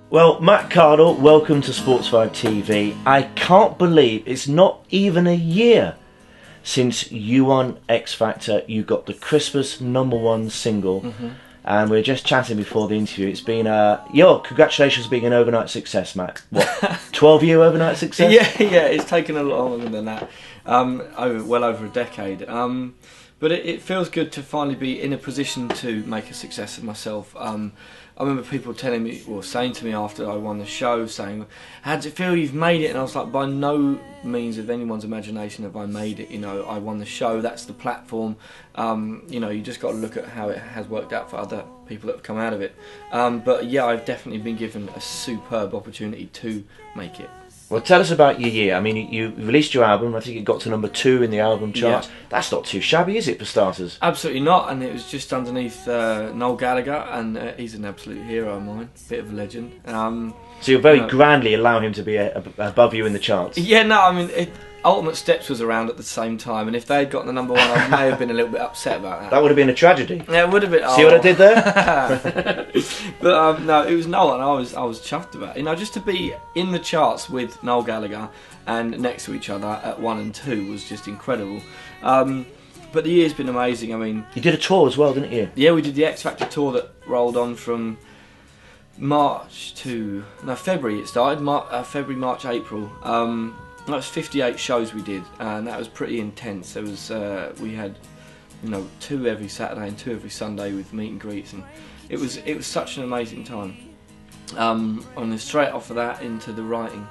Well, Matt Cardle, welcome to Sportsvibe TV. I can't believe it's not even a year since you won X Factor. You got the Christmas #1 single, and we were just chatting before the interview. It's been congratulations on being an overnight success, Matt. What, 12-year overnight success? Yeah, it's taken a lot longer than that. Well over a decade. But it feels good to finally be in a position to make a success of myself. I remember people telling me, or saying to me after I won the show, saying, "How does it feel? You've made it." And I was like, by no means of anyone's imagination have I made it. You know, I won the show. That's the platform. You know, you just got to look at how it has worked out for other people that have come out of it. But yeah, I've definitely been given a superb opportunity to make it. Well, tell us about your year. I mean, you released your album. I think it got to #2 in the album charts. Yeah. That's not too shabby, is it, for starters? Absolutely not. And it was just underneath Noel Gallagher, and he's an absolute hero of mine, bit of a legend. So you're very grandly allowing him to be above you in the charts. Yeah, no, I mean, Ultimate Steps was around at the same time, and if they'd gotten the #1, I may have been a little bit upset about that. That would have been a tragedy. Yeah, it would have been. See what I did there? But no, it was Noel, and I was chuffed about it. You know, just to be in the charts with Noel Gallagher and next to each other at 1 and 2 was just incredible. But the year's been amazing. I mean, you did a tour as well, didn't you? Yeah, we did the X Factor tour that rolled on from March to February. It started February, March, April. That was 58 shows we did, and that was pretty intense. There was we had 2 every Saturday and 2 every Sunday with meet and greets, and it was such an amazing time. And then straight off of that into the writing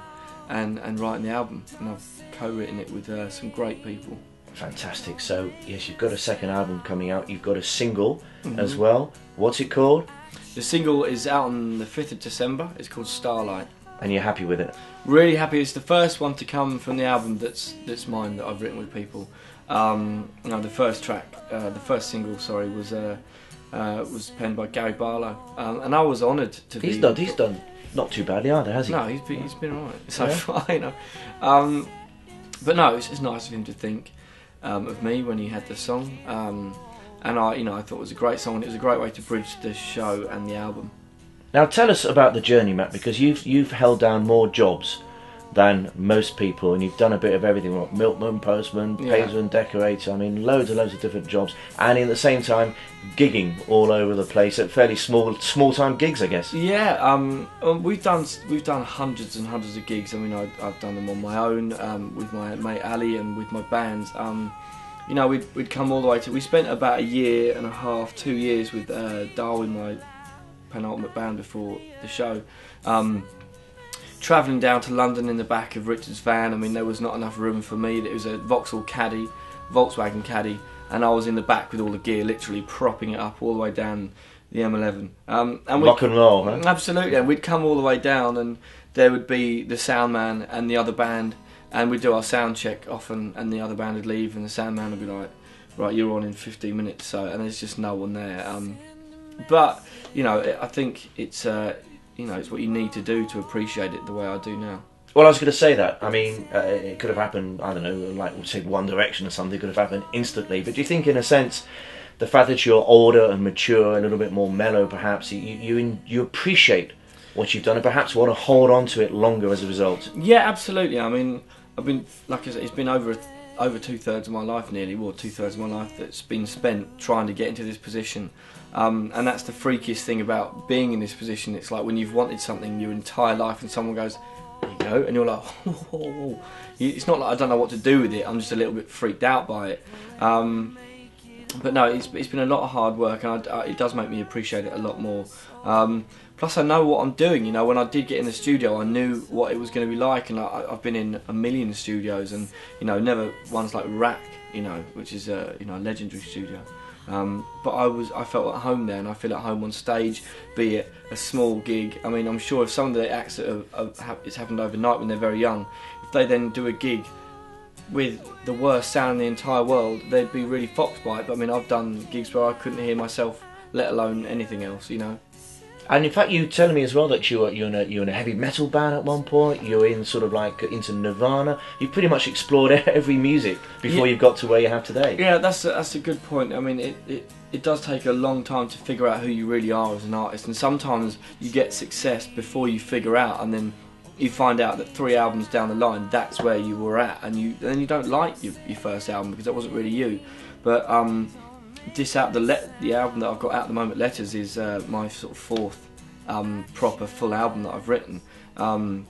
and writing the album, and I've co-written it with some great people. Fantastic. So yes, you've got a second album coming out. You've got a single as well. What's it called? The single is out on the 5th of December. It's called Starlight. And you're happy with it? Really happy. It's the first one to come from the album that's mine, that I've written with people. The first track, the first single, sorry, was penned by Gary Barlow, and I was honoured to be. He's done not too badly either, has he? No, he's been alright so far, you know. But no, it's nice of him to think of me when he had the song, and I thought it was a great song, and it was a great way to bridge the show and the album. Now tell us about the journey, Matt, because you've held down more jobs than most people, and you've done a bit of everything, like milkman, postman, paversman, decorator. I mean, loads of different jobs, and at the same time, gigging all over the place at fairly small time gigs, I guess. Yeah, we've done hundreds and hundreds of gigs. I mean, I've done them on my own, with my mate Ali, and with my bands. You know, we'd come all the way to. We spent about 1.5 years, 2 years with Darwin, my penultimate band before the show, travelling down to London in the back of Richard's van. I mean, there was not enough room for me. It was a Volkswagen Caddy, and I was in the back with all the gear, literally propping it up all the way down the M11. And rock and roll, huh? Absolutely, and we'd come all the way down, and there would be the sound man and the other band, and we'd do our sound check often, and the other band would leave, and the sound man would be like, "Right, you're on in 15 minutes," and there's just no one there. But I think it's it's what you need to do to appreciate it the way I do now. Well, I was going to say that. I mean, it could have happened, I don't know, like say One Direction or something, could have happened instantly. But do you think, in a sense, the fact that you're older and mature, a little bit more mellow, perhaps, you appreciate what you've done and perhaps want to hold on to it longer as a result? Yeah, absolutely. I mean, I've been, like I said, it's been over 2/3 of my life, nearly, or 2/3 of my life that's been spent trying to get into this position. And that's the freakiest thing about being in this position. It's like when you've wanted something your entire life and someone goes, "There you go," and you're like, "Oh." It's not like I don't know what to do with it, I'm just a little bit freaked out by it. But no, it's been a lot of hard work, and it does make me appreciate it a lot more. Plus I know what I'm doing. When I did get in the studio, I knew what it was going to be like, and I've been in a million studios, and never ones like Rack, which is a legendary studio. But I felt at home there, and I feel at home on stage, be it a small gig. I mean, I'm sure if some of the acts that it's happened overnight when they're very young, if they then do a gig with the worst sound in the entire world, they'd be really foxed by it. But I mean, I've done gigs where I couldn't hear myself, let alone anything else, And in fact, you were telling me as well that you're in a heavy metal band at one point. You're in sort of like into Nirvana. You pretty much explored every music before you got to where you have today. Yeah, that's a good point. I mean, it does take a long time to figure out who you really are as an artist, and sometimes you get success before you figure out, and then you find out that 3 albums down the line, that's where you were at, and then you don't like your first album because that wasn't really you. But the album that I've got out at the moment, Letters, is my sort of fourth proper full album that I've written. And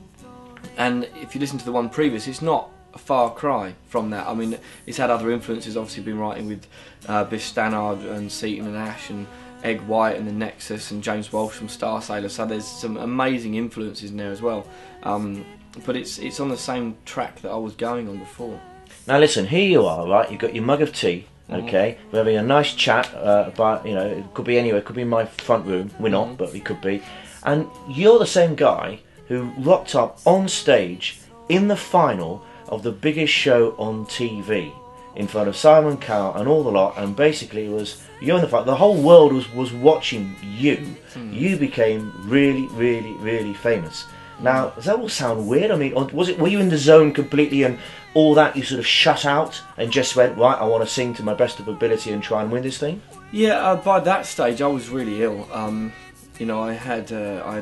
if you listen to the one previous, it's not a far cry from that. I mean, it's had other influences. Obviously, been writing with Biff Stannard and Seaton and Ash and Egg White and the Nexus and James Walsh from Star Sailor. So there's some amazing influences in there as well. But it's on the same track that I was going on before. Now listen, here you are, right? You've got your mug of tea. Okay, we're having a nice chat about, you know, it could be anywhere, it could be in my front room, we're not, but it could be. And you're the same guy who rocked up on stage in the final of the biggest show on TV in front of Simon Cowell and all the lot, and basically it was, you're in the final, the whole world was watching you. You became really, really, really famous. Now, does that all sound weird? I mean, were you in the zone completely and all that you sort of shut out and just went, right, I want to sing to my best of ability and try and win this thing? Yeah, by that stage I was really ill. You know, I had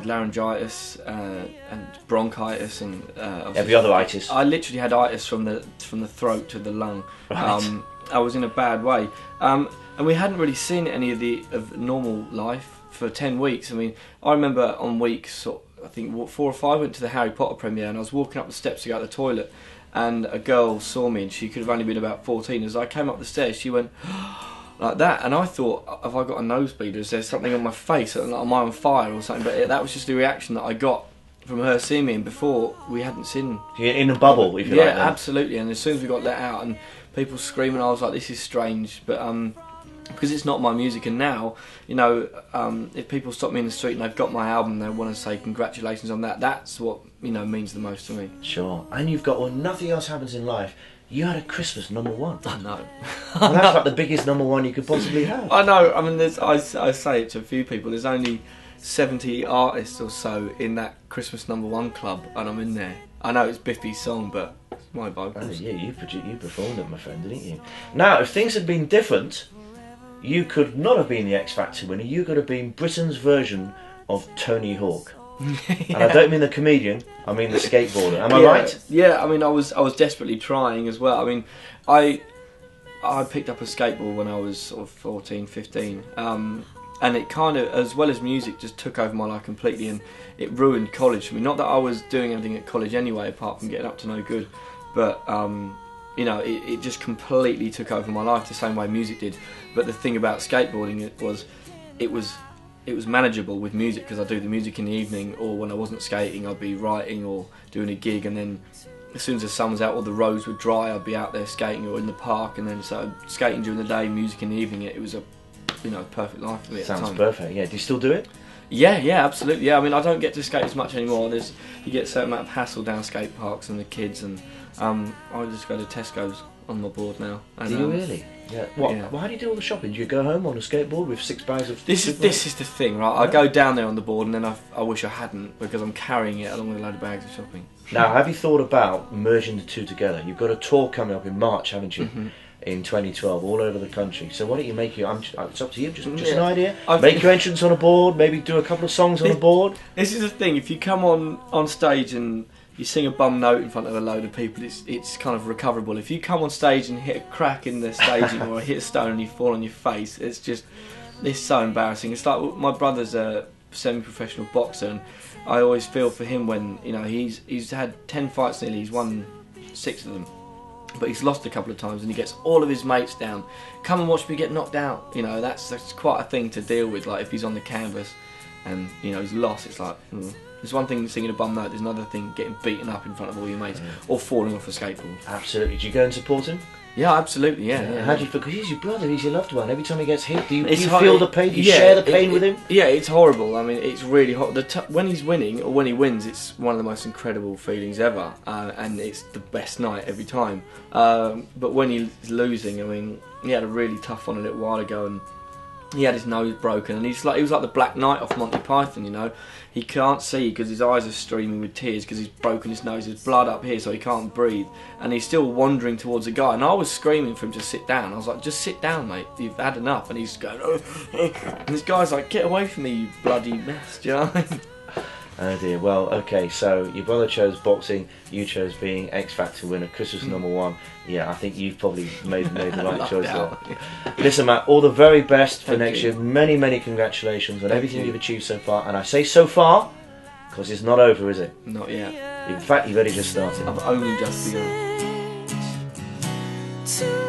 laryngitis and bronchitis and every other itis. I literally had itis from the throat to the lung. Right. I was in a bad way, and we hadn't really seen any of normal life for 10 weeks. I mean, I remember on weeks, I think 4 or 5, went to the Harry Potter premiere, and I was walking up the steps to go to the toilet, and a girl saw me, and she could have only been about 14. As I came up the stairs, she went like that, and I thought, have I got a nosebleed, or is there something on my face, like, am I on fire or something? But that was just the reaction that I got from her seeing me, and before we hadn't seen. You're in a bubble, if you like. Yeah, absolutely. And as soon as we got let out and people screaming, I was like, this is strange, but because it's not my music. And now, you know, if people stop me in the street and they've got my album, they want to say congratulations on that. That's what, you know, means the most to me. Sure. And you've got, when nothing else happens in life, you had a Christmas #1. I know. And that's like the biggest #1 you could possibly have. I know. I mean, I say it to a few people. There's only 70 artists or so in that Christmas #1 club, and I'm in there. I know it's Biffy's song, but it's my vocals. Oh, yeah, you performed it, my friend, didn't you? Now, if things had been different, you could not have been the X Factor winner. You could have been Britain's version of Tony Hawk. And I don't mean the comedian, I mean the skateboarder. Am I right? Yeah, I mean, I was desperately trying as well. I mean, I picked up a skateboard when I was sort of 14, 15, and it kind of, as well as music, just took over my life completely, and it ruined college for me. Not that I was doing anything at college anyway, apart from getting up to no good, but you know, it just completely took over my life the same way music did. But the thing about skateboarding it was manageable with music, because I do the music in the evening, or when I wasn't skating I'd be writing or doing a gig, and then as soon as the sun was out or the roads were dry, I'd be out there skating or in the park, and then so skating during the day, music in the evening. It was a, you know, perfect life for me at the time. Sounds perfect. Yeah, do you still do it? Yeah, absolutely. Yeah, I mean, I don't get to skate as much anymore. You get a certain amount of hassle down skate parks and the kids, and I just go to Tesco's on my board now. And, do you really? Yeah. What? Yeah. Well, how do you do all the shopping? Do you go home on a skateboard with 6 bags of? This is the thing, right? I go down there on the board, and then I wish I hadn't, because I'm carrying it along with a load of bags of shopping. Now, have you thought about merging the two together? You've got a tour coming up in March, haven't you? Mm-hmm. In 2012, all over the country. So why don't you make your? It's up to you. Just an idea. Make your entrance on a board. Maybe do a couple of songs on a board. This is the thing. If you come on stage and you sing a bum note in front of a load of people, it's kind of recoverable. If you come on stage and hit a crack in the staging or hit a stone and you fall on your face, it's so embarrassing. It's like, my brother's a semi-professional boxer, and I always feel for him when, you know, he's had 10 fights nearly, he's won 6 of them, but he's lost a couple of times, and he gets all of his mates down. Come and watch me get knocked out. You know, that's quite a thing to deal with. Like, if he's on the canvas and, you know, he's lost, it's like, There's one thing singing a bum note, there's another thing getting beaten up in front of all your mates, or falling off a skateboard. Absolutely. Do you go and support him? Yeah, absolutely, yeah. How do you feel? Because he's your brother, he's your loved one. Every time he gets hit, do you feel the pain? Do you share the pain with him? Yeah, it's horrible. I mean, it's really hot. When he's winning, or when he wins, it's one of the most incredible feelings ever, and it's the best night every time. But when he's losing, I mean, he had a really tough one a little while ago, and he had his nose broken, and he was like the Black Knight off Monty Python, you know. He can't see because his eyes are streaming with tears because he's broken his nose. There's blood up here, so he can't breathe. And he's still wandering towards a guy. And I was screaming for him to sit down. I was like, just sit down, mate. You've had enough. And he's going, and this guy's like, get away from me, you bloody mess. Do you know what I mean? Oh dear. Well, okay. So your brother chose boxing. You chose being X Factor winner, Christmas #1. Yeah, I think you've probably made the right choice there. Listen, Matt, all the very best for next year. Many, many congratulations on everything you've achieved so far. And I say so far because it's not over, is it? Not yet. In fact, you've only just started. I've only just begun.